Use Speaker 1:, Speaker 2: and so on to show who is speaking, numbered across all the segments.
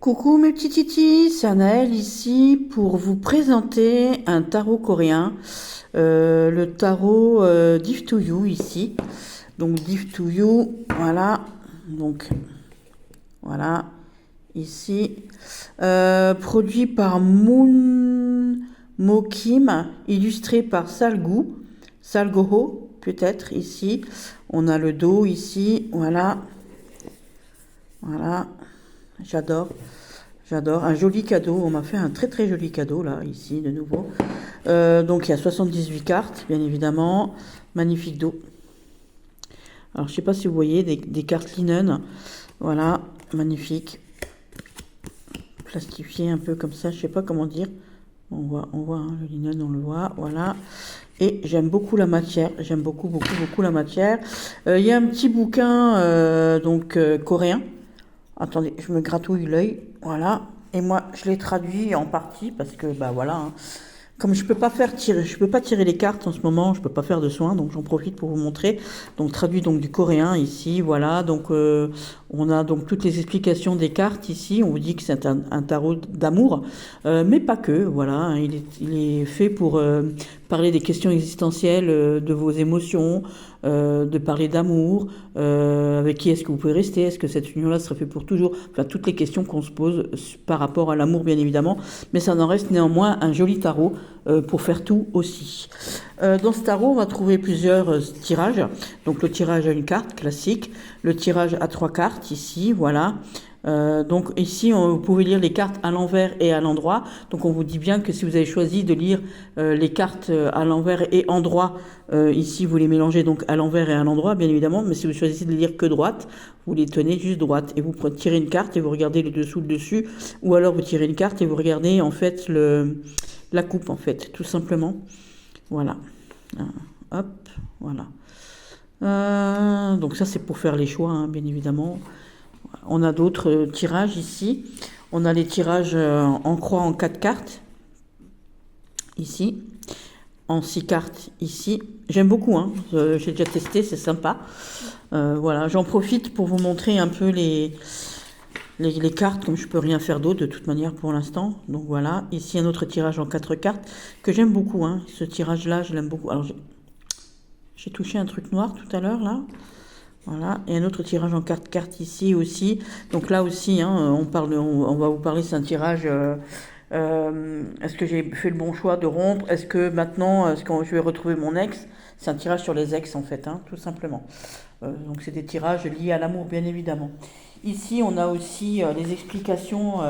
Speaker 1: Coucou mes petits titis, c'est Anaëlle ici pour vous présenter un tarot coréen, le tarot Div to You ici. Donc Div to You, voilà, donc voilà, ici, produit par Moon Mokim, illustré par Salgoho peut-être ici. On a le dos ici, voilà, voilà. J'adore, j'adore. Un joli cadeau. On m'a fait un très très joli cadeau là, ici, de nouveau. Donc il y a 78 cartes, bien évidemment. Magnifique dos. Alors je sais pas si vous voyez des cartes linen. Voilà, magnifique. Plastifié un peu comme ça, je sais pas comment dire. On voit hein, le linen, on le voit, voilà. Et j'aime beaucoup la matière, j'aime beaucoup la matière. Il y a un petit bouquin coréen. Attendez, je me gratouille l'œil, voilà. Et moi, je l'ai traduit en partie parce que, bah voilà, hein. Comme je peux pas tirer les cartes en ce moment, je peux pas faire de soins, donc j'en profite pour vous montrer. Donc traduit donc du coréen ici, voilà. Donc on a donc toutes les explications des cartes ici. On vous dit que c'est un tarot d'amour, mais pas que. Voilà, hein. Il est fait pour parler des questions existentielles, de vos émotions, de parler d'amour, avec qui est-ce que vous pouvez rester, est-ce que cette union-là serait faite pour toujours, enfin toutes les questions qu'on se pose par rapport à l'amour bien évidemment, mais ça en reste néanmoins un joli tarot pour faire tout aussi. Dans ce tarot, on va trouver plusieurs tirages. Donc le tirage à une carte classique, le tirage à 3 cartes ici, voilà. Donc ici, vous pouvez lire les cartes à l'envers et à l'endroit. Donc on vous dit bien que si vous avez choisi de lire les cartes à l'envers et endroit, ici vous les mélangez donc à l'envers et à l'endroit, bien évidemment. Mais si vous choisissez de lire que droite, vous les tenez juste droite et vous tirez une carte et vous regardez le dessous, le dessus, ou alors vous tirez une carte et vous regardez en fait la coupe en fait, tout simplement. Voilà. Hop, voilà. Donc ça c'est pour faire les choix, hein, bien évidemment. On a d'autres tirages ici. On a les tirages en croix en 4 cartes, ici. En 6 cartes, ici. J'aime beaucoup, hein. J'ai déjà testé, c'est sympa. Voilà, j'en profite pour vous montrer un peu les cartes, comme je peux rien faire d'autre de toute manière pour l'instant. Donc voilà, ici un autre tirage en 4 cartes que j'aime beaucoup, hein. Ce tirage-là, je l'aime beaucoup. Alors j'ai touché un truc noir tout à l'heure, là. Voilà, et un autre tirage en 4 cartes ici aussi. Donc là aussi, hein, on va vous parler, c'est un tirage. Est-ce que j'ai fait le bon choix de rompre? Est-ce que maintenant, je vais retrouver mon ex? C'est un tirage sur les ex en fait, hein, tout simplement. Donc c'est des tirages liés à l'amour, bien évidemment. Ici, on a aussi les explications.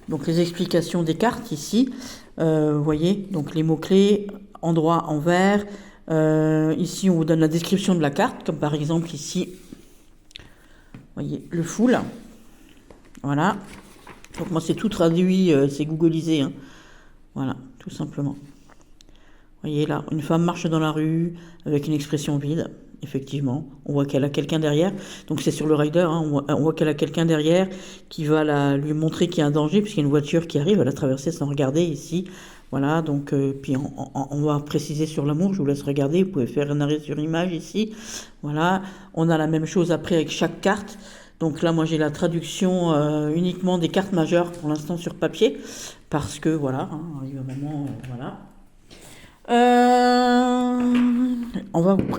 Speaker 1: Donc les explications des cartes ici. Vous voyez, donc les mots-clés, endroit, envers. Ici, on vous donne la description de la carte, comme par exemple ici, vous voyez, le full. Voilà. Donc moi, c'est tout traduit, c'est googlisé, hein. Voilà, tout simplement. Vous voyez là, une femme marche dans la rue avec une expression vide. Effectivement, on voit qu'elle a quelqu'un derrière. Donc c'est sur le rider, hein, on voit qu'elle a quelqu'un derrière qui va lui montrer qu'il y a un danger puisqu'il y a une voiture qui arrive, elle a traversé sans regarder ici. Voilà, donc puis on va préciser sur l'amour, je vous laisse regarder, vous pouvez faire un arrêt sur image ici. Voilà, on a la même chose après avec chaque carte. Donc là, moi j'ai la traduction uniquement des cartes majeures pour l'instant sur papier parce que voilà, hein, il y a un moment, voilà.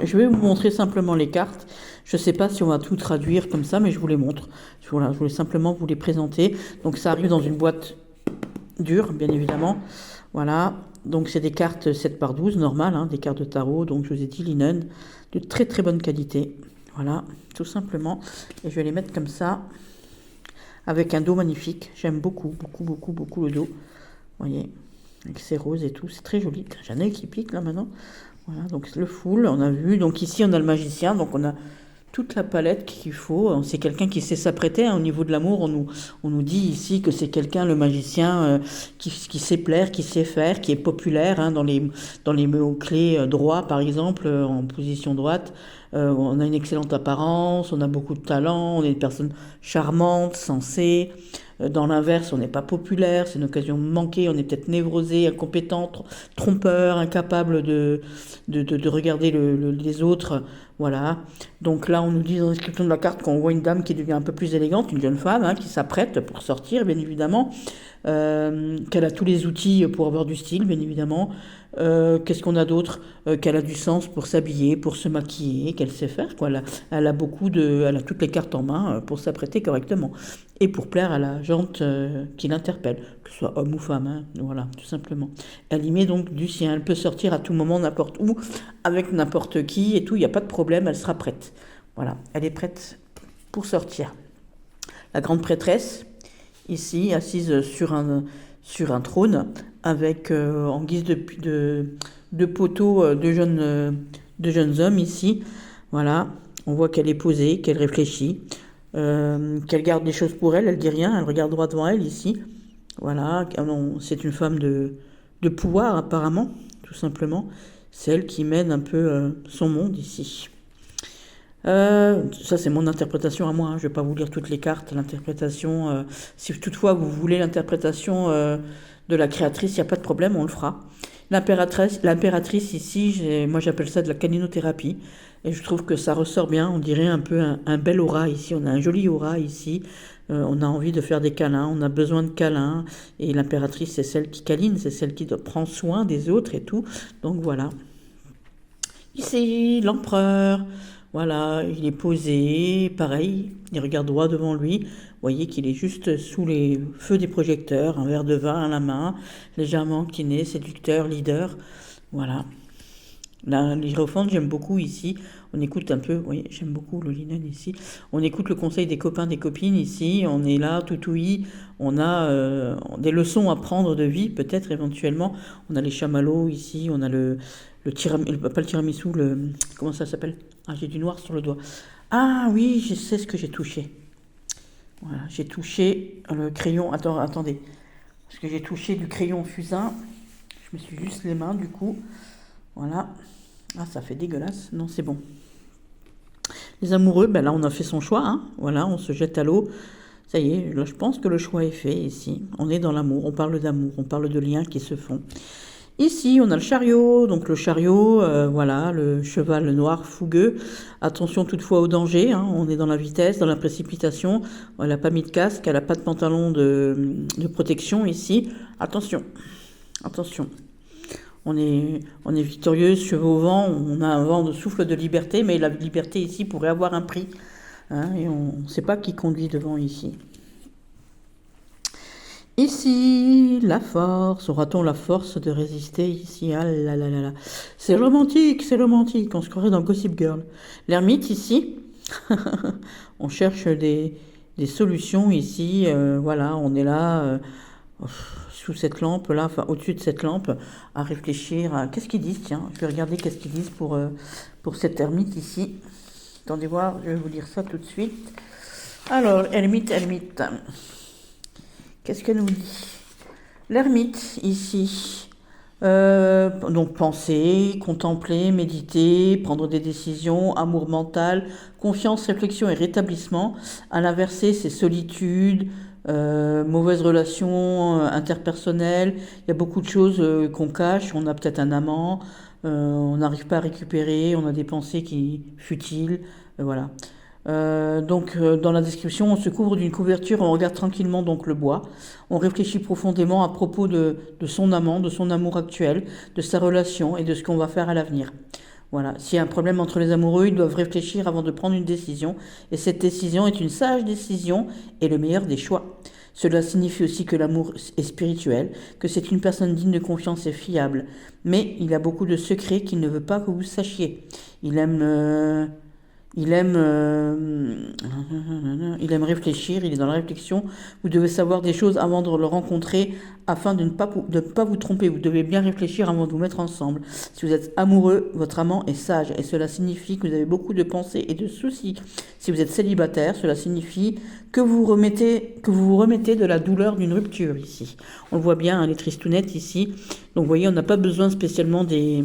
Speaker 1: Je vais vous montrer simplement les cartes. Je ne sais pas si on va tout traduire comme ça, mais je vous les montre. Voilà, je voulais simplement vous les présenter. Donc ça arrive dans une boîte dure, bien évidemment. Voilà, donc c'est des cartes 7 par 12, normales, hein, des cartes de tarot. Donc je vous ai dit linen, de très très bonne qualité. Voilà, tout simplement. Et je vais les mettre comme ça, avec un dos magnifique. J'aime beaucoup le dos. Vous voyez, avec ses roses et tout, c'est très joli. J'en ai qui pique là maintenant. Voilà, donc le full, on a vu. Donc ici, on a le magicien, donc on a toute la palette qu'il faut. C'est quelqu'un qui sait s'apprêter, hein, au niveau de l'amour. On nous dit ici que c'est quelqu'un, le magicien, qui sait plaire, qui sait faire, qui est populaire, hein, dans les mots-clés droit, par exemple, en position droite. On a une excellente apparence, on a beaucoup de talent, on est une personne charmante, sensée. Dans l'inverse, on n'est pas populaire, c'est une occasion manquée, on est peut-être névrosé, incompétent, trompeur, incapable de regarder les autres, Voilà. Donc là, on nous dit dans la description de la carte qu'on voit une dame qui devient un peu plus élégante, une jeune femme, hein, qui s'apprête pour sortir, bien évidemment. Qu'elle a tous les outils pour avoir du style, bien évidemment. Qu'est-ce qu'on a d'autre? Qu'elle a du sens pour s'habiller, pour se maquiller, qu'elle sait faire, quoi. Elle a elle a toutes les cartes en main pour s'apprêter correctement et pour plaire à la gente qui l'interpelle, que ce soit homme ou femme, hein, voilà, tout simplement. Elle y met donc du sien. Elle peut sortir à tout moment, n'importe où, avec n'importe qui et tout. Il n'y a pas de problème. Elle sera prête. Voilà, elle est prête pour sortir. La grande prêtresse, ici, assise sur un trône, avec en guise de poteau de jeunes hommes ici. Voilà, on voit qu'elle est posée, qu'elle réfléchit, qu'elle garde les choses pour elle, elle dit rien, elle regarde droit devant elle ici. Voilà, c'est une femme de pouvoir apparemment, tout simplement. C'est elle qui mène un peu son monde ici. Ça c'est mon interprétation à moi, hein. Je ne vais pas vous lire toutes les cartes, l'interprétation. Si toutefois vous voulez l'interprétation de la créatrice, il n'y a pas de problème, on le fera. L'impératrice ici, moi j'appelle ça de la caninothérapie, et je trouve que ça ressort bien, on dirait un peu un bel aura ici, on a un joli aura ici, on a envie de faire des câlins, on a besoin de câlins, et l'impératrice c'est celle qui câline, c'est celle qui prend soin des autres et tout, donc voilà. Ici, l'empereur, voilà, il est posé, pareil, il regarde droit devant lui. Vous voyez qu'il est juste sous les feux des projecteurs, un verre de vin à la main, légèrement incliné, séducteur, leader. Voilà. L'hiérophante, j'aime beaucoup ici. On écoute un peu, vous voyez, j'aime beaucoup le linen ici. On écoute le conseil des copains, des copines ici. On est là, tout ouïe. On a des leçons à prendre de vie, peut-être éventuellement. On a les chamallows ici. On a pas le tiramisu, comment ça s'appelle? Ah, j'ai du noir sur le doigt. Ah oui, je sais ce que j'ai touché. Voilà, j'ai touché le crayon. Attendez. Parce que j'ai touché du crayon fusain. Je me suis juste les mains, du coup. Voilà. Ah, ça fait dégueulasse. Non, c'est bon. Les amoureux, ben là, on a fait son choix. Hein. Voilà, on se jette à l'eau. Ça y est, là, je pense que le choix est fait ici. On est dans l'amour, on parle d'amour, on parle de liens qui se font. Ici, on a le chariot. Donc le chariot, voilà, le cheval noir fougueux. Attention toutefois au danger. Hein. On est dans la vitesse, dans la précipitation. Elle n'a pas mis de casque, elle n'a pas de pantalon de protection ici. Attention, attention. On est victorieux, cheveux au vent, on a un vent de souffle de liberté, mais la liberté ici pourrait avoir un prix. Hein, et on ne sait pas qui conduit devant ici. Ici, la force. Aura-t-on la force de résister ici? Ah là là là là. C'est romantique, c'est romantique. On se croirait dans Gossip Girl. L'ermite ici, on cherche des solutions ici. Voilà, on est là. Sous cette lampe là, enfin au-dessus de cette lampe, à réfléchir à qu'est-ce qu'ils disent, tiens, je vais regarder qu'est-ce qu'ils disent pour cette ermite ici. Attendez voir, je vais vous lire ça tout de suite. Alors, ermite, qu'est-ce qu'elle nous dit? L'ermite ici, donc penser, contempler, méditer, prendre des décisions, amour mental, confiance, réflexion et rétablissement. À l'inversé, c'est solitude, mauvaises relations interpersonnelles, il y a beaucoup de choses qu'on cache, on a peut-être un amant, on n'arrive pas à récupérer, on a des pensées qui futiles, voilà. Donc dans la description, on se couvre d'une couverture, on regarde tranquillement donc le bois, on réfléchit profondément à propos de son amant, de son amour actuel, de sa relation et de ce qu'on va faire à l'avenir. Voilà, s'il y a un problème entre les amoureux, ils doivent réfléchir avant de prendre une décision, et cette décision est une sage décision et le meilleur des choix. Cela signifie aussi que l'amour est spirituel, que c'est une personne digne de confiance et fiable, mais il a beaucoup de secrets qu'il ne veut pas que vous sachiez. Il aime réfléchir, il est dans la réflexion. Vous devez savoir des choses avant de le rencontrer afin de ne pas vous tromper. Vous devez bien réfléchir avant de vous mettre ensemble. Si vous êtes amoureux, votre amant est sage et cela signifie que vous avez beaucoup de pensées et de soucis. Si vous êtes célibataire, cela signifie que vous vous remettez de la douleur d'une rupture ici. On le voit bien, hein, les tristounettes ici. Donc vous voyez, on n'a pas besoin spécialement des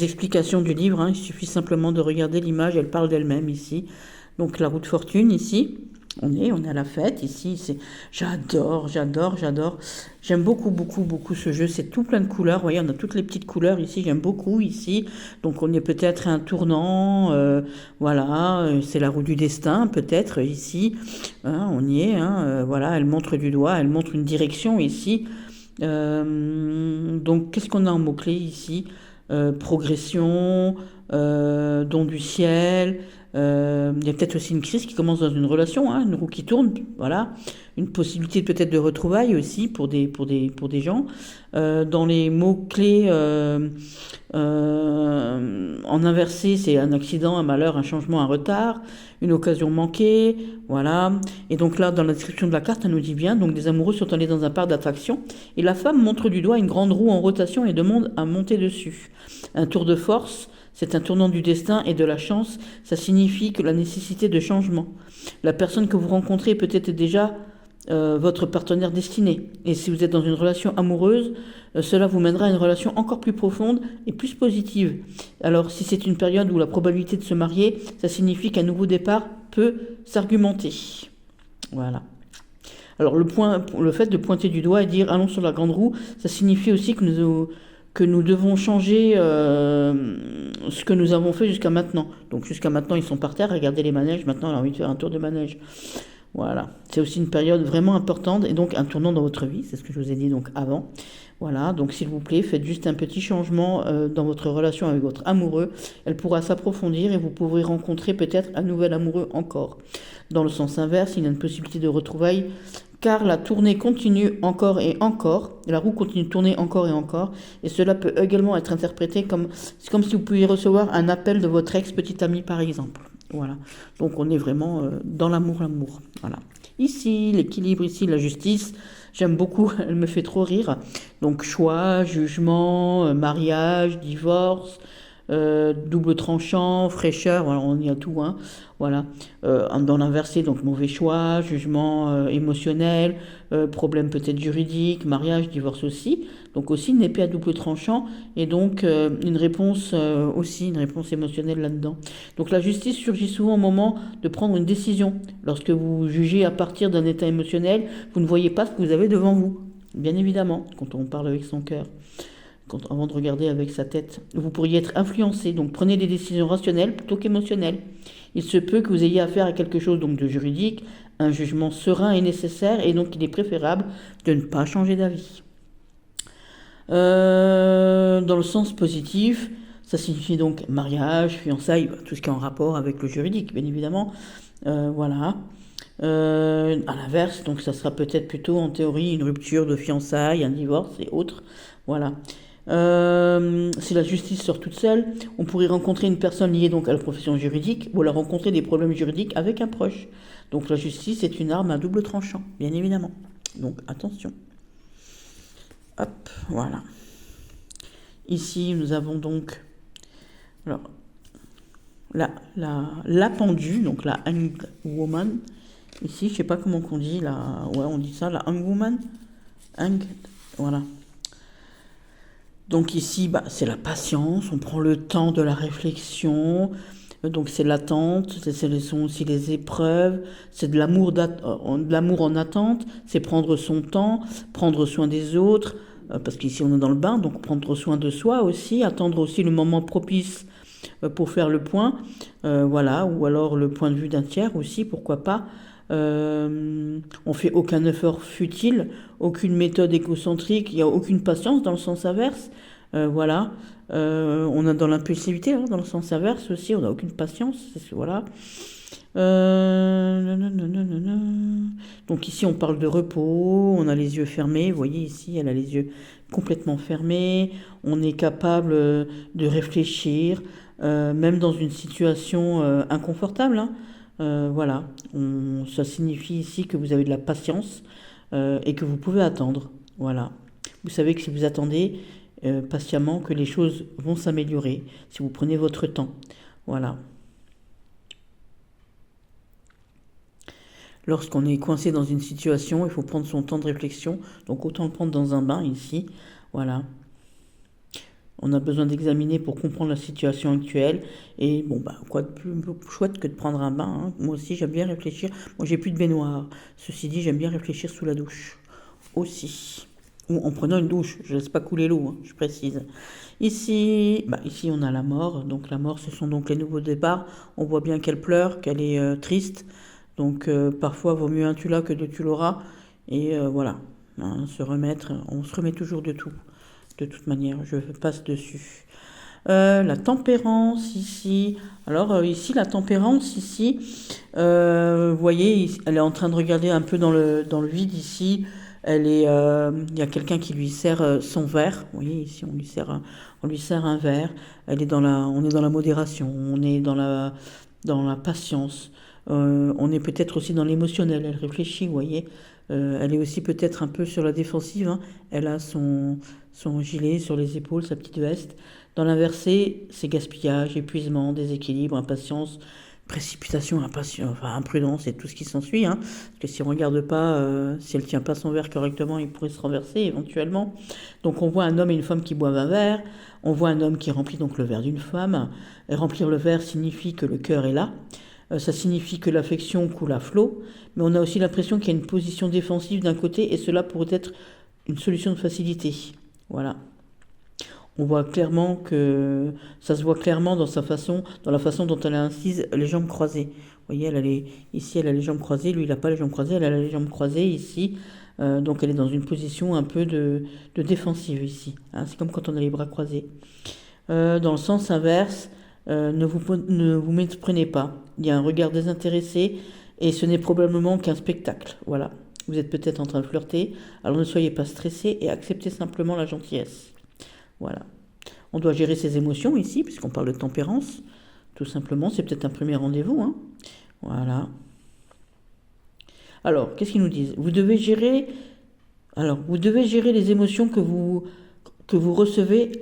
Speaker 1: explications du livre, hein. Il suffit simplement de regarder l'image, elle parle d'elle-même ici. Donc la roue de fortune ici, On est à la fête ici. J'adore, j'adore, j'adore. J'aime beaucoup, beaucoup, beaucoup ce jeu. C'est tout plein de couleurs. Vous voyez, on a toutes les petites couleurs ici. J'aime beaucoup ici. Donc, on est peut-être à un tournant. Voilà, c'est la roue du destin, peut-être ici. Hein, on y est. Hein, voilà, elle montre du doigt. Elle montre une direction ici. Donc, qu'est-ce qu'on a en mots-clés ici? Progression, don du ciel. Il y a peut-être aussi une crise qui commence dans une relation, hein, une roue qui tourne, voilà. Une possibilité peut-être de retrouvailles aussi pour des gens. Dans les mots-clés en inversé, c'est un accident, un malheur, un changement, un retard, une occasion manquée, voilà. Et donc là, dans la description de la carte, elle nous dit bien, donc des amoureux sont allés dans un parc d'attractions, et la femme montre du doigt une grande roue en rotation et demande à monter dessus. Un tour de force, c'est un tournant du destin et de la chance, ça signifie que la nécessité de changement. La personne que vous rencontrez est peut-être déjà votre partenaire destiné. Et si vous êtes dans une relation amoureuse, cela vous mènera à une relation encore plus profonde et plus positive. Alors si c'est une période où la probabilité de se marier, ça signifie qu'un nouveau départ peut s'argumenter. Voilà. Alors le fait de pointer du doigt et dire allons sur la grande roue, ça signifie aussi que nous devons changer ce que nous avons fait jusqu'à maintenant. Donc jusqu'à maintenant, ils sont par terre, regardez les manèges, maintenant, on a envie de faire un tour de manège. Voilà, c'est aussi une période vraiment importante et donc un tournant dans votre vie, c'est ce que je vous ai dit donc avant. Voilà, donc s'il vous plaît, faites juste un petit changement dans votre relation avec votre amoureux. Elle pourra s'approfondir et vous pourrez rencontrer peut-être un nouvel amoureux encore. Dans le sens inverse, il y a une possibilité de retrouvailles car la tournée continue encore et encore, la roue continue de tourner encore et encore, et cela peut également être interprété comme, c'est comme si vous pouviez recevoir un appel de votre ex-petit ami par exemple. Voilà, donc on est vraiment dans l'amour, voilà. Ici, l'équilibre, ici, la justice, j'aime beaucoup, elle me fait trop rire. Donc choix, jugement, mariage, divorce, double tranchant, fraîcheur, voilà, on y a tout, hein, voilà. Dans l'inversé, donc mauvais choix, jugement émotionnel, problème peut-être juridique, mariage, divorce aussi. Donc aussi une épée à double tranchant et donc une réponse aussi, une réponse émotionnelle là-dedans. Donc la justice surgit souvent au moment de prendre une décision. Lorsque vous jugez à partir d'un état émotionnel, vous ne voyez pas ce que vous avez devant vous, bien évidemment, quand on parle avec son cœur. Avant de regarder avec sa tête. Vous pourriez être influencé, donc prenez des décisions rationnelles plutôt qu'émotionnelles. Il se peut que vous ayez affaire à quelque chose donc de juridique, un jugement serein est nécessaire et donc il est préférable de ne pas changer d'avis. Dans le sens positif, ça signifie donc mariage, fiançailles, tout ce qui est en rapport avec le juridique, bien évidemment. Voilà. À l'inverse, donc ça sera peut-être plutôt en théorie une rupture de fiançailles, un divorce et autres. Voilà. Si la justice sort toute seule, on pourrait rencontrer une personne liée donc à la profession juridique ou alors rencontrer des problèmes juridiques avec un proche. Donc la justice est une arme à double tranchant, bien évidemment. Donc attention. Hop, voilà. Ici, nous avons donc alors, la pendue, donc la hanged woman. Ici, je sais pas comment on dit, ouais, on dit ça, la hanged woman. Hanged, voilà. Donc ici, c'est la patience, on prend le temps de la réflexion, donc c'est l'attente, ce sont aussi les épreuves, c'est de l'amour en attente, c'est prendre son temps, prendre soin des autres, parce qu'ici on est dans le bain, donc prendre soin de soi aussi, attendre aussi le moment propice pour faire le point, voilà, ou alors le point de vue d'un tiers aussi, pourquoi pas. On fait aucun effort futile, aucune méthode égocentrique, il n'y a aucune patience dans le sens inverse. Voilà. On a dans l'impulsivité, hein, dans le sens inverse aussi, on n'a aucune patience. Voilà. Donc ici on parle de repos, on a les yeux fermés, vous voyez ici elle a les yeux complètement fermés, on est capable de réfléchir, même dans une situation inconfortable, hein. Voilà, ça signifie ici que vous avez de la patience et que vous pouvez attendre. Voilà. Vous savez que si vous attendez patiemment, que les choses vont s'améliorer, si vous prenez votre temps. Voilà. Lorsqu'on est coincé dans une situation, il faut prendre son temps de réflexion. Donc autant le prendre dans un bain ici. Voilà. On a besoin d'examiner pour comprendre la situation actuelle. Et bon, bah, quoi de plus chouette que de prendre un bain, hein. Moi aussi, j'aime bien réfléchir. Moi, j'ai plus de baignoire. Ceci dit, j'aime bien réfléchir sous la douche. Aussi. Ou en prenant une douche. Je laisse pas couler l'eau, hein, je précise. Ici, on a la mort. Donc, la mort, ce sont donc les nouveaux départs. On voit bien qu'elle pleure, qu'elle est triste. Donc, parfois, vaut mieux un tu l'as que deux tu l'auras. Et voilà. Hein, on se remet toujours de tout. De toute manière, je passe dessus. La tempérance ici. Alors ici, la tempérance ici, vous voyez, elle est en train de regarder un peu dans le vide ici. Il y a quelqu'un qui lui sert son verre. Vous voyez, ici, on lui sert un verre. On est dans la modération, on est dans la patience. On est peut-être aussi dans l'émotionnel. Elle réfléchit, vous voyez. Elle est aussi peut-être un peu sur la défensive, hein. Elle a son gilet sur les épaules, sa petite veste. Dans l'inversé, c'est gaspillage, épuisement, déséquilibre, impatience, précipitation, imprudence et tout ce qui s'ensuit, hein. Parce que si on regarde pas, si elle tient pas son verre correctement, il pourrait se renverser éventuellement. Donc on voit un homme et une femme qui boivent un verre. On voit un homme qui remplit donc le verre d'une femme. Et remplir le verre signifie que le cœur est là. Ça signifie que l'affection coule à flot, mais on a aussi l'impression qu'il y a une position défensive d'un côté, et cela pourrait être une solution de facilité. Voilà. On voit clairement que ça se voit clairement dans la façon dont elle a incise les jambes croisées. Vous voyez, ici elle a les jambes croisées, lui il n'a pas les jambes croisées, elle a les jambes croisées ici. Donc elle est dans une position un peu de défensive ici, hein. C'est comme quand on a les bras croisés. Dans le sens inverse, ne vous méprenez pas. Il y a un regard désintéressé et ce n'est probablement qu'un spectacle. Voilà. Vous êtes peut-être en train de flirter, alors ne soyez pas stressé et acceptez simplement la gentillesse. Voilà. On doit gérer ses émotions ici, puisqu'on parle de tempérance. Tout simplement, c'est peut-être un premier rendez-vous, hein. Voilà. Alors, qu'est-ce qu'ils nous disent? Vous devez gérer les émotions que vous recevez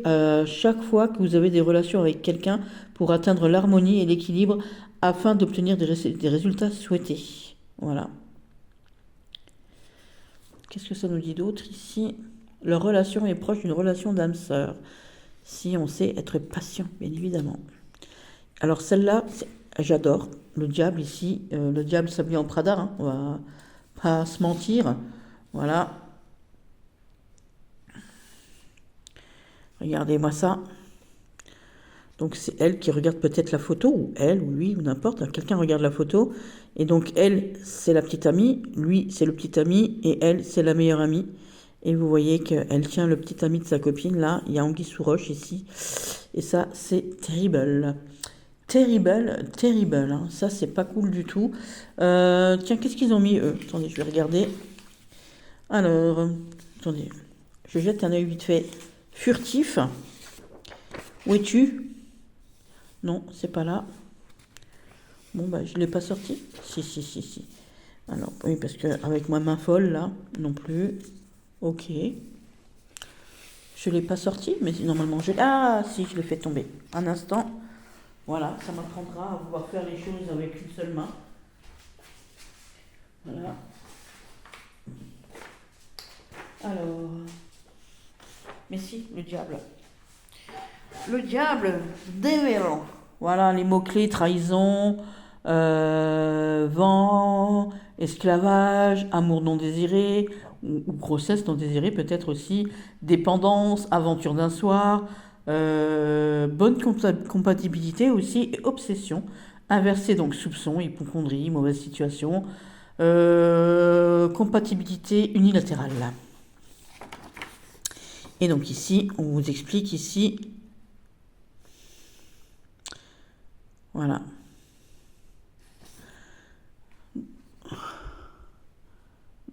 Speaker 1: chaque fois que vous avez des relations avec quelqu'un pour atteindre l'harmonie et l'équilibre afin d'obtenir des résultats souhaités. Voilà. Qu'est-ce que ça nous dit d'autre ici? Leur relation est proche d'une relation d'âme sœur. Si on sait être patient, bien évidemment. Alors celle-là, j'adore. Le diable ici, le diable s'habille en Prada, hein, on va pas se mentir. Voilà. Regardez-moi ça. Donc c'est elle qui regarde peut-être la photo, ou elle, ou lui, ou n'importe. Quelqu'un regarde la photo. Et donc elle, c'est la petite amie. Lui, c'est le petit ami. Et elle, c'est la meilleure amie. Et vous voyez qu'elle tient le petit ami de sa copine. Là, il y a anguille sous roche ici. Et ça, c'est terrible. Terrible, terrible. Hein. Ça, c'est pas cool du tout. Tiens, qu'est-ce qu'ils ont mis, eux? Attendez, je vais regarder. Alors, attendez. Je jette un œil vite fait. Furtif. Où es-tu? Non, c'est pas là. Bon, bah, je l'ai pas sorti. Si. Alors, oui, parce qu'avec ma main folle, là, non plus. Ok. Je l'ai pas sorti, mais normalement, Ah, si, je l'ai fait tomber. Un instant. Voilà, ça m'apprendra à pouvoir faire les choses avec une seule main. Voilà. Alors... Mais si, le diable. Le diable, devil. Voilà, les mots-clés, trahison, vent, esclavage, amour non désiré, ou grossesse non désirée peut-être aussi, dépendance, aventure d'un soir, bonne compatibilité aussi, et obsession. Inversé donc soupçon, hypocondrie, mauvaise situation, compatibilité unilatérale. Et donc ici, on vous explique ici, voilà.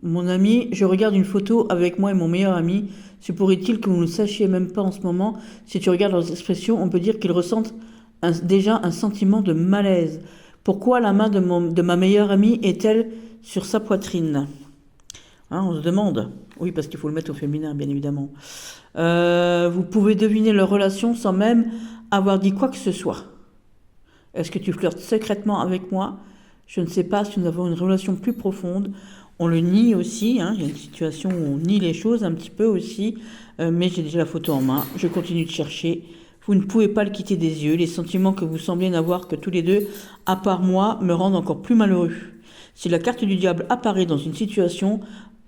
Speaker 1: Mon ami, je regarde une photo avec moi et mon meilleur ami. Se pourrait-il que vous ne le sachiez même pas en ce moment? Si tu regardes leurs expressions, on peut dire qu'ils ressentent déjà un sentiment de malaise. Pourquoi la main de ma meilleure amie est-elle sur sa poitrine? Hein, on se demande. Oui, parce qu'il faut le mettre au féminin, bien évidemment. Vous pouvez deviner leur relation sans même avoir dit quoi que ce soit. Est-ce que tu flirtes secrètement avec moi? Je ne sais pas si nous avons une relation plus profonde. on le nie aussi, hein. Il y a une situation où on nie les choses un petit peu aussi, mais j'ai déjà la photo en main, je continue de chercher. Vous ne pouvez pas le quitter des yeux, les sentiments que vous semblez n'avoir que tous les deux, à part moi, me rendent encore plus malheureux. Si la carte du diable apparaît dans une situation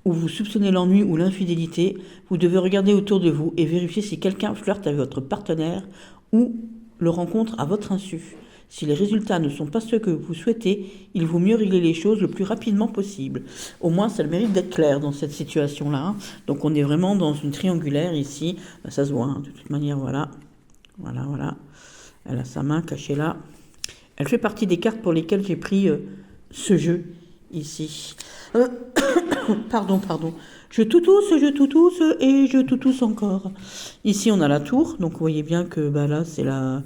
Speaker 1: où vous soupçonnez l'ennui ou l'infidélité, vous devez regarder autour de vous et vérifier si quelqu'un flirte avec votre partenaire ou le rencontre à votre insu. Si les résultats ne sont pas ceux que vous souhaitez, il vaut mieux régler les choses le plus rapidement possible. Au moins, ça a le mérite d'être clair dans cette situation-là, hein. Donc on est vraiment dans une triangulaire ici. Ben, ça se voit, hein, de toute manière, voilà. Voilà, voilà. Elle a sa main cachée là. Elle fait partie des cartes pour lesquelles j'ai pris ce jeu ici. Pardon. Je toutousse et je toutousse encore. Ici, on a la tour. Donc, vous voyez bien que bah, là, c'est la...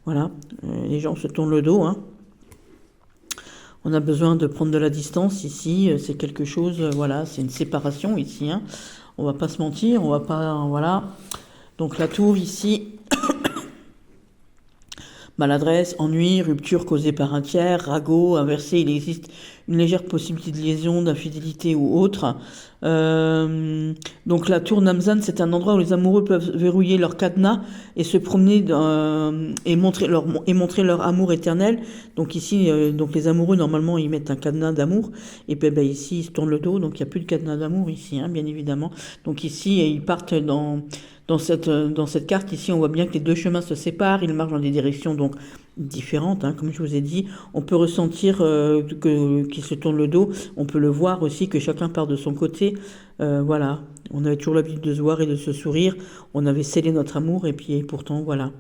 Speaker 1: Voilà. Les gens se tournent le dos, hein. On a besoin de prendre de la distance ici. C'est quelque chose... voilà, c'est une séparation ici, hein. On va pas se mentir. On va pas... Voilà. Donc, la tour ici... Maladresse, ennui, rupture causée par un tiers, ragot, inversé, il existe une légère possibilité de liaison, d'infidélité ou autre. Donc la tour Namzan, c'est un endroit où les amoureux peuvent verrouiller leur cadenas et se promener et montrer leur amour éternel. Donc ici, donc les amoureux, normalement, ils mettent un cadenas d'amour. Et puis ben, ici, ils se tournent le dos, donc il n'y a plus de cadenas d'amour ici, hein, bien évidemment. Donc ici, ils partent dans cette carte, ici, on voit bien que les deux chemins se séparent, ils marchent dans des directions donc différentes, hein, comme je vous ai dit. On peut ressentir qu'ils se tournent le dos, on peut le voir aussi que chacun part de son côté. Voilà, on avait toujours l'habitude de se voir et de se sourire, on avait scellé notre amour et puis pourtant, voilà.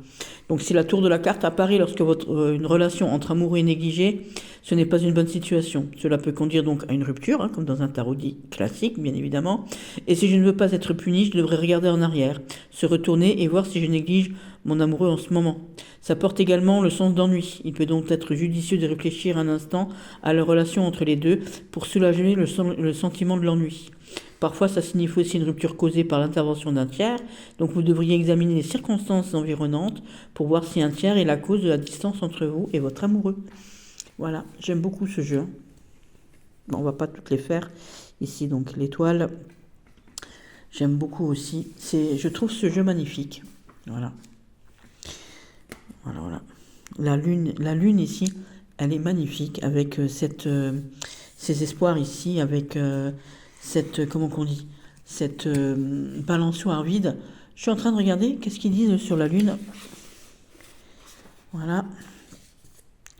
Speaker 1: Donc si la tour de la carte apparaît lorsque une relation entre amoureux est négligée, ce n'est pas une bonne situation. Cela peut conduire donc à une rupture, hein, comme dans un tarot dit classique, bien évidemment. Et si je ne veux pas être puni, je devrais regarder en arrière, se retourner et voir si je néglige mon amoureux en ce moment. Ça porte également le sens d'ennui. Il peut donc être judicieux de réfléchir un instant à la relation entre les deux pour soulager le sentiment de l'ennui. Parfois, ça signifie aussi une rupture causée par l'intervention d'un tiers. Donc, vous devriez examiner les circonstances environnantes pour voir si un tiers est la cause de la distance entre vous et votre amoureux. Voilà, j'aime beaucoup ce jeu. Bon, on va pas toutes les faire. Ici, donc, l'étoile. J'aime beaucoup aussi. Je trouve ce jeu magnifique. Voilà. Voilà. La lune ici, elle est magnifique avec ces espoirs ici, avec comment qu'on dit, cette balançoire vide. Je suis en train de regarder, qu'est-ce qu'ils disent sur la lune. Voilà.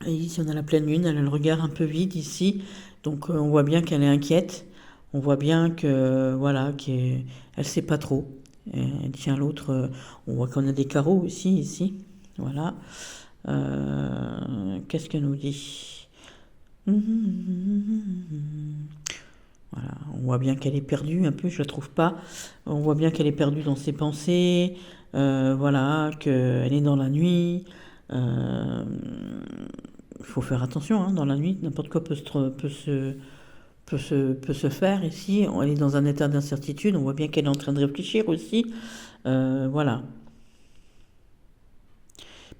Speaker 1: Et ici, on a la pleine lune, elle a le regard un peu vide ici. Donc, on voit bien qu'elle est inquiète. On voit bien que, voilà, qu'elle ne sait pas trop. Elle tient l'autre. On voit qu'on a des carreaux aussi, ici. Voilà. Qu'est-ce qu'elle nous dit? Voilà. On voit bien qu'elle est perdue un peu, je la trouve pas. On voit bien qu'elle est perdue dans ses pensées. Voilà, qu'elle est dans la nuit. Il faut faire attention, hein, dans la nuit, n'importe quoi peut se faire ici. Elle est dans un état d'incertitude, on voit bien qu'elle est en train de réfléchir aussi. Voilà.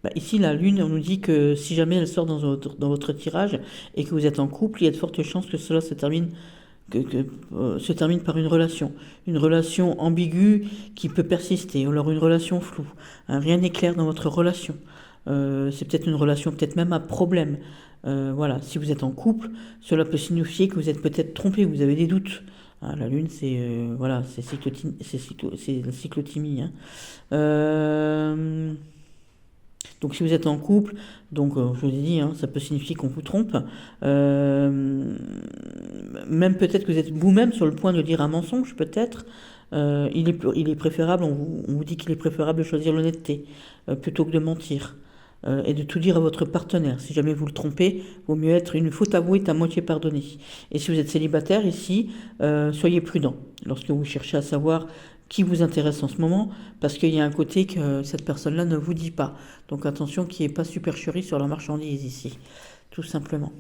Speaker 1: Bah, ici, la lune, on nous dit que si jamais elle sort dans votre tirage et que vous êtes en couple, il y a de fortes chances que cela se termine par une relation ambiguë qui peut persister, ou alors une relation floue. Hein, rien n'est clair dans votre relation. C'est peut-être une relation, peut-être même à problème. Voilà, si vous êtes en couple, cela peut signifier que vous êtes peut-être trompé, vous avez des doutes. Hein, la lune, c'est voilà, c'est la cyclotimie. Hein. Donc si vous êtes en couple, donc je vous ai dit, hein, ça peut signifier qu'on vous trompe. Même peut-être que vous êtes vous-même sur le point de dire un mensonge, peut-être. Il est préférable, on vous dit qu'il est préférable de choisir l'honnêteté plutôt que de mentir. Et de tout dire à votre partenaire. Si jamais vous le trompez, vaut mieux être une faute avouée est à moitié pardonnée. Et si vous êtes célibataire ici, soyez prudent lorsque vous cherchez à savoir qui vous intéresse en ce moment, parce qu'il y a un côté que cette personne-là ne vous dit pas. Donc attention qu'il n'y ait pas supercherie sur la marchandise ici, tout simplement.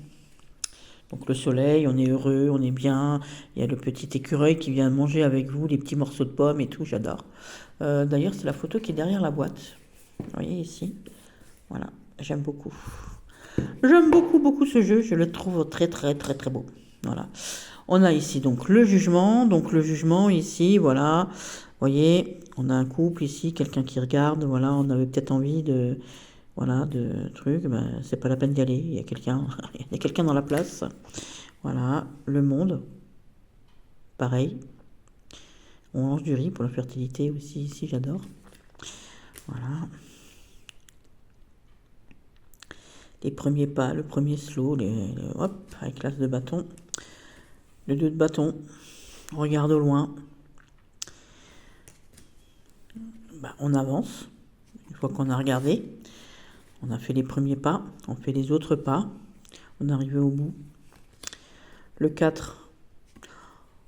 Speaker 1: Donc le soleil, on est heureux, on est bien, il y a le petit écureuil qui vient manger avec vous, les petits morceaux de pommes et tout, j'adore. D'ailleurs, c'est la photo qui est derrière la boîte. Vous voyez ici ? Voilà, j'aime beaucoup. J'aime beaucoup ce jeu, je le trouve très très très très beau. Voilà. On a ici donc le jugement. Donc le jugement ici, voilà. Vous voyez, on a un couple ici, quelqu'un qui regarde. Voilà, on avait peut-être envie de, voilà, de trucs. Ben, c'est pas la peine d'y aller. Il y a quelqu'un, il y a quelqu'un dans la place. Voilà, le monde. Pareil. On mange du riz pour la fertilité aussi ici, j'adore. Voilà. Les premiers pas, le premier slow, hop, avec l'as de bâton. Le 2 de bâton. On regarde au loin. Bah, on avance. Une fois qu'on a regardé, on a fait les premiers pas, on fait les autres pas. On est arrivé au bout. Le 4,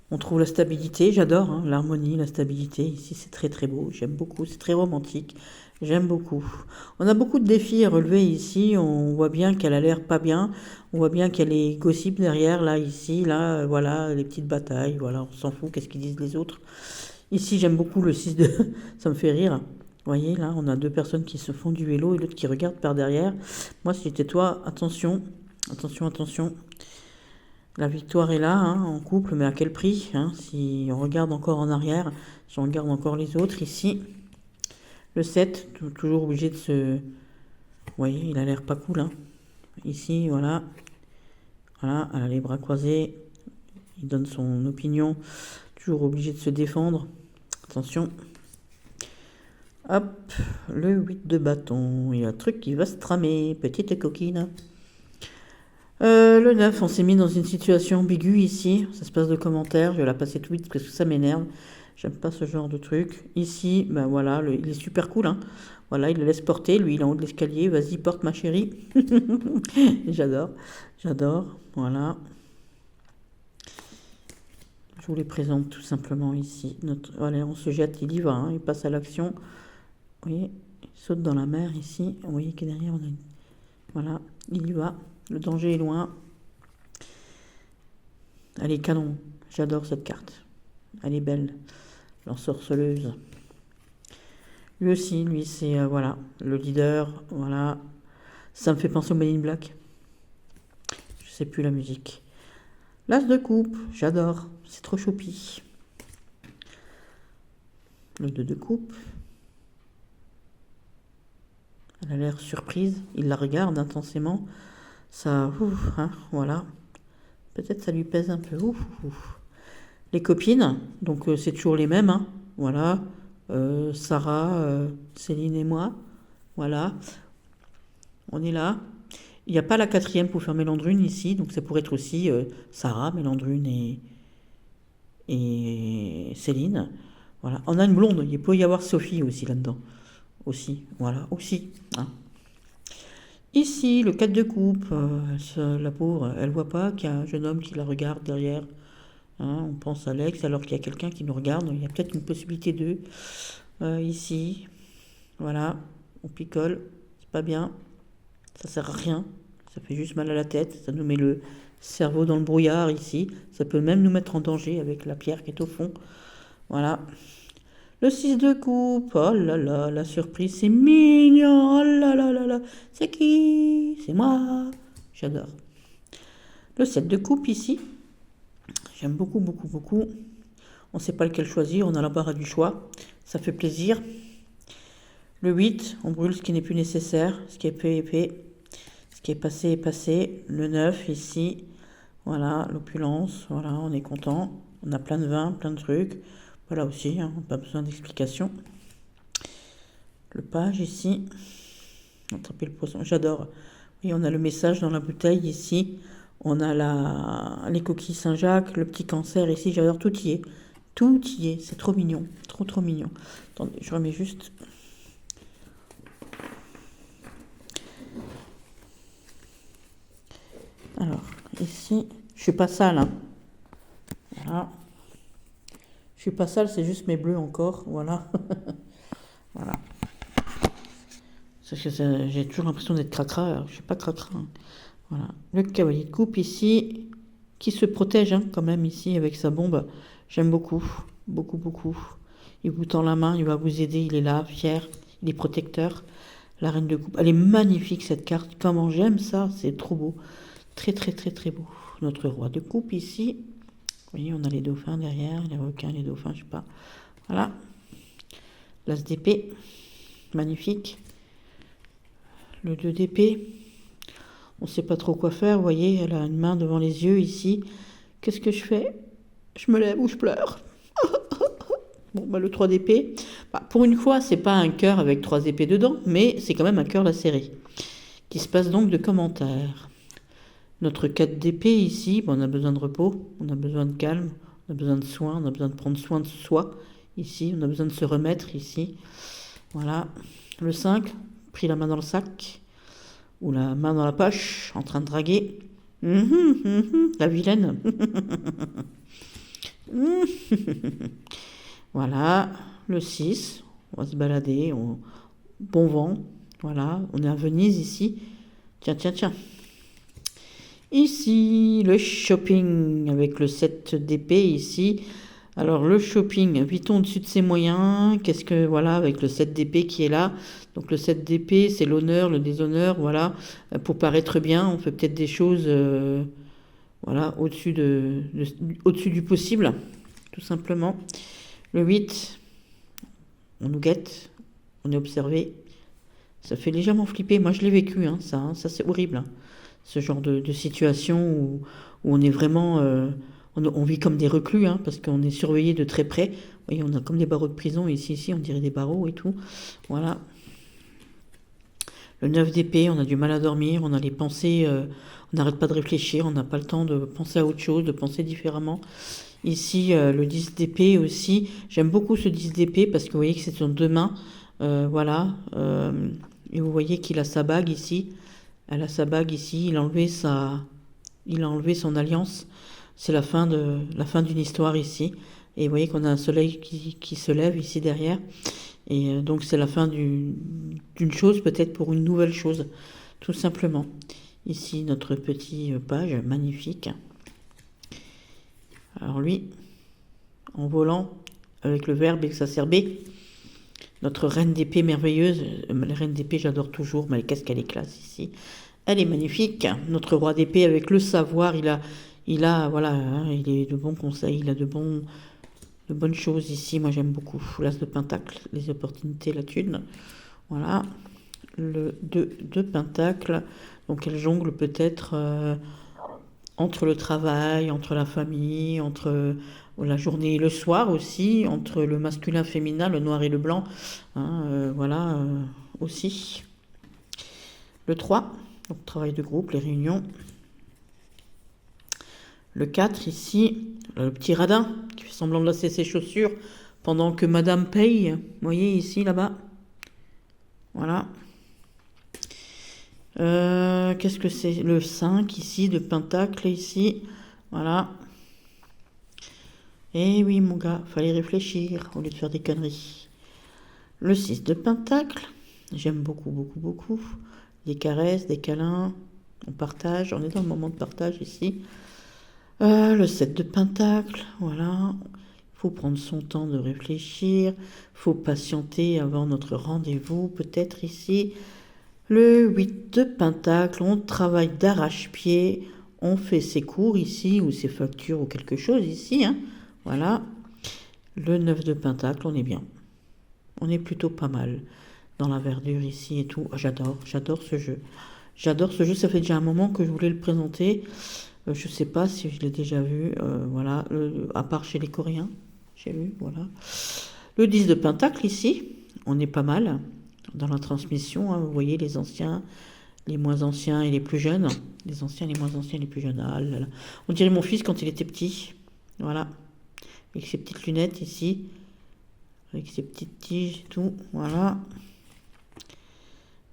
Speaker 1: on trouve la stabilité. J'adore hein, l'harmonie, la stabilité. Ici, c'est très très beau. J'aime beaucoup. C'est très romantique. J'aime beaucoup. On a beaucoup de défis à relever ici. On voit bien qu'elle a l'air pas bien. On voit bien qu'elle est gossip derrière, là, ici, là. Voilà, les petites batailles. Voilà, on s'en fout. Qu'est-ce qu'ils disent les autres? Ici, j'aime beaucoup le 6-2. Ça me fait rire. Vous voyez, là, on a deux personnes qui se font du vélo et l'autre qui regarde par derrière. Moi, si j'étais toi, attention. Attention, attention. La victoire est là, hein, en couple, mais à quel prix hein, si on regarde encore en arrière, si on regarde encore les autres, ici, le 7, toujours obligé de se... Vous voyez, il a l'air pas cool. Hein. Ici, voilà. Voilà, elle a les bras croisés. Il donne son opinion. Toujours obligé de se défendre. Attention. Hop, le 8 de bâton. Il y a un truc qui va se tramer. Petite coquine. Le 9, on s'est mis dans une situation ambiguë ici. Ça se passe de commentaires. Je vais la passer tout vite parce que ça m'énerve. J'aime pas ce genre de truc. Ici, ben voilà, il est super cool. Hein. Voilà, il le laisse porter. Lui, il est en haut de l'escalier. Vas-y, porte ma chérie. J'adore. J'adore. Voilà. Je vous les présente tout simplement ici. Voilà, on se jette, il y va. Hein. Il passe à l'action. Vous voyez, il saute dans la mer ici. Vous voyez que derrière, on a une... Voilà, il y va. Le danger est loin. Elle est canon. J'adore cette carte. Elle est belle. L'ensorceleuse. Lui aussi, lui, c'est voilà, le leader. Voilà. Ça me fait penser au Men in Black. Je sais plus la musique. L'as de coupe. J'adore. C'est trop choupi. Le 2 de coupe. Elle a l'air surprise. Il la regarde intensément. Ça, hein, voilà. Peut-être ça lui pèse un peu. Les copines, donc c'est toujours les mêmes. Hein, voilà. Sarah, Céline et moi. Voilà. On est là. Il n'y a pas la quatrième pour faire Mélandrune ici. Donc ça pourrait être aussi Sarah, Mélandrune et Céline. Voilà. On a une blonde. Il peut y avoir Sophie aussi là-dedans. Aussi. Voilà. Aussi. Hein. Ici, le 4 de coupe, la pauvre, elle voit pas qu'il y a un jeune homme qui la regarde derrière. Hein, on pense à l'ex alors qu'il y a quelqu'un qui nous regarde. Il y a peut-être une possibilité d'eux. Ici, voilà, on picole, c'est pas bien. Ça sert à rien. Ça fait juste mal à la tête. Ça nous met le cerveau dans le brouillard ici. Ça peut même nous mettre en danger avec la pierre qui est au fond. Voilà. Le 6 de coupe, oh là là, la surprise, c'est mignon, oh là là là là, c'est qui? C'est moi, j'adore. Le 7 de coupe ici, j'aime beaucoup, beaucoup, beaucoup. On ne sait pas lequel choisir, on a l'embarras du choix, ça fait plaisir. Le 8, on brûle ce qui n'est plus nécessaire, ce qui est fait est fait, ce qui est passé est passé. Le 9 ici, voilà, l'opulence, voilà, on est content, on a plein de vin, plein de trucs. Voilà aussi, hein, pas besoin d'explication. Le page ici. Attraper le poisson, j'adore. Oui, on a le message dans la bouteille ici. On a les coquilles Saint-Jacques, le petit cancer ici. J'adore, tout y est. Tout y est, c'est trop mignon. Trop, trop mignon. Attendez, je remets juste... Alors, ici, je suis pas sale. Hein. Voilà. Je suis pas sale, c'est juste mes bleus encore, voilà. Voilà. J'ai toujours l'impression d'être cracra, alors je suis pas cracra. Hein. Voilà. Le cavalier de coupe ici, qui se protège hein, quand même ici avec sa bombe. J'aime beaucoup, beaucoup, beaucoup. Il vous tend la main, il va vous aider, il est là, fier, il est protecteur. La reine de coupe, elle est magnifique cette carte. Comment j'aime ça, c'est trop beau. Très, très, très, très beau. Notre roi de coupe ici. voyez, on a les dauphins derrière, les requins, les dauphins, je sais pas. Voilà. L'as d'épée, magnifique. Le 2 d'épée, on ne sait pas trop quoi faire, vous voyez, elle a une main devant les yeux ici. Qu'est-ce que je fais? Je me lève ou je pleure? Bon, bah, le 3 d'épée, bah, pour une fois, c'est pas un cœur avec 3 épées dedans, mais c'est quand même un cœur lacéré, qui se passe donc de commentaires. Notre 4 d'épée ici, bon, on a besoin de repos, on a besoin de calme, on a besoin de soin, on a besoin de prendre soin de soi, ici, on a besoin de se remettre ici. Voilà. Le 5, pris la main dans le sac, ou la main dans la poche, en train de draguer. La vilaine. Voilà, le 6, on va se balader, bon vent, voilà, on est à Venise ici. Tiens, tiens, tiens. Ici, le shopping avec le 7 d'épée ici. Alors le shopping, vit-on au-dessus de ses moyens? Qu'est-ce que, voilà, avec le 7 d'épée qui est là. Donc le 7 d'épée, c'est l'honneur, le déshonneur, voilà. Pour paraître bien, on fait peut-être des choses, voilà, au-dessus au-dessus du possible, tout simplement. Le 8, on nous guette, on est observé. Ça fait légèrement flipper. Moi, je l'ai vécu, hein, ça c'est horrible. Hein. Ce genre de situation où on est vraiment... on vit comme des reclus, hein, parce qu'on est surveillé de très près. Vous voyez, on a comme des barreaux de prison, et ici, on dirait des barreaux et tout. Voilà. Le 9 d'épée, on a du mal à dormir, on a les pensées... on n'arrête pas de réfléchir, on n'a pas le temps de penser à autre chose, de penser différemment. Ici, le 10 d'épée aussi. J'aime beaucoup ce 10 d'épée parce que vous voyez que c'est sur 2 mains. Voilà. Et vous voyez qu'il a sa bague ici. Elle a sa bague ici. Il a enlevé son alliance. C'est la fin d'une histoire ici. Et vous voyez qu'on a un soleil qui se lève ici derrière. Et donc c'est la fin d'une chose, peut-être pour une nouvelle chose. Tout simplement. Ici, notre petit page magnifique. Alors lui, en volant, avec le verbe exacerbé, notre reine d'épée merveilleuse, la reine d'épée j'adore toujours, mais qu'est-ce qu'elle est classe ici. Elle est magnifique. Notre roi d'épée avec le savoir, il a voilà, hein, il est de bons conseils, il a de bonnes choses ici. Moi j'aime beaucoup. L'as de pentacle, les opportunités, la thune. Voilà. Le 2 de pentacle, donc elle jongle peut-être... entre le travail, entre la famille, entre la journée et le soir aussi, entre le masculin, féminin, le noir et le blanc, hein, voilà, aussi. Le 3, donc travail de groupe, les réunions. Le 4 ici, le petit radin qui fait semblant de lasser ses chaussures pendant que madame paye, vous voyez ici, là-bas. Voilà. Qu'est-ce que c'est? Le 5 ici, de pentacle ici. Voilà. Eh oui, mon gars, fallait réfléchir au lieu de faire des conneries. Le 6 de pentacle. J'aime beaucoup, beaucoup, beaucoup. Des caresses, des câlins. On partage. On est dans le moment de partage ici. Le 7 de pentacle. Voilà. Il faut prendre son temps de réfléchir. Il faut patienter avant notre rendez-vous, peut-être ici. Le 8 de pentacle, on travaille d'arrache-pied, on fait ses cours ici, ou ses factures, ou quelque chose ici, hein. Voilà. Le 9 de pentacle, on est bien. On est plutôt pas mal dans la verdure ici et tout. J'adore ce jeu. J'adore ce jeu, ça fait déjà un moment que je voulais le présenter. Je sais pas si je l'ai déjà vu, voilà, à part chez les Coréens, j'ai vu, voilà. Le 10 de pentacle ici, on est pas mal. Dans la transmission, hein, vous voyez les anciens, les moins anciens et les plus jeunes. Les anciens, les moins anciens et les plus jeunes. Ah là là. On dirait mon fils quand il était petit. Voilà. Avec ses petites lunettes ici. Avec ses petites tiges et tout. Voilà.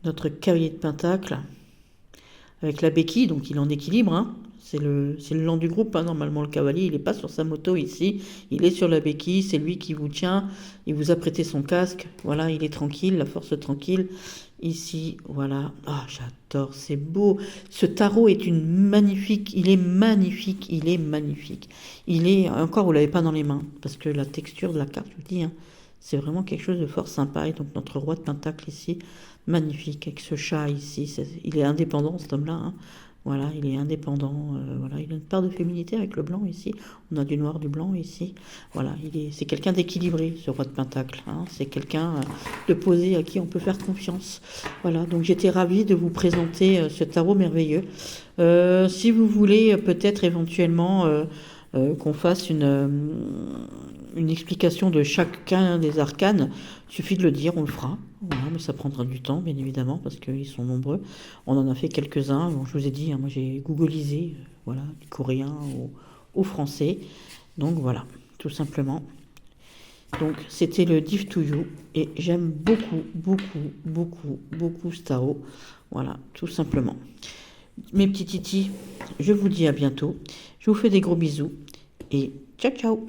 Speaker 1: Notre cavalier de pentacle. Avec la béquille, donc il est en équilibre. Hein. C'est le lent du groupe. Hein. Normalement, le cavalier, il n'est pas sur sa moto ici. Il est sur la béquille. C'est lui qui vous tient. Il vous a prêté son casque. Voilà, il est tranquille. La force tranquille. Ici, voilà. Ah, j'adore. C'est beau. Ce tarot est une magnifique. Il est magnifique. Il est magnifique. Il est... Encore, vous ne l'avez pas dans les mains. Parce que la texture de la carte, je vous dis, hein, c'est vraiment quelque chose de fort sympa. Et donc, notre roi de pentacle ici, magnifique. Avec ce chat ici. Il est indépendant, cet homme-là. Hein. Voilà, il est indépendant. Voilà, il a une part de féminité avec le blanc ici. On a du noir, du blanc ici. Voilà, c'est quelqu'un d'équilibré, ce roi de Pentacle, hein. C'est quelqu'un de posé à qui on peut faire confiance. Voilà, donc j'étais ravie de vous présenter ce tarot merveilleux. Si vous voulez peut-être éventuellement qu'on fasse une explication de chacun des arcanes, il suffit de le dire, on le fera. Voilà, mais ça prendra du temps, bien évidemment, parce qu'ils sont nombreux. On en a fait quelques-uns. Bon, je vous ai dit, hein, moi j'ai googlisé, voilà, du coréen au français. Donc voilà, tout simplement. Donc c'était le Div to You et j'aime beaucoup, beaucoup, beaucoup, beaucoup ce tarot. Voilà, tout simplement. Mes petits titis, je vous dis à bientôt. Je vous fais des gros bisous et ciao ciao.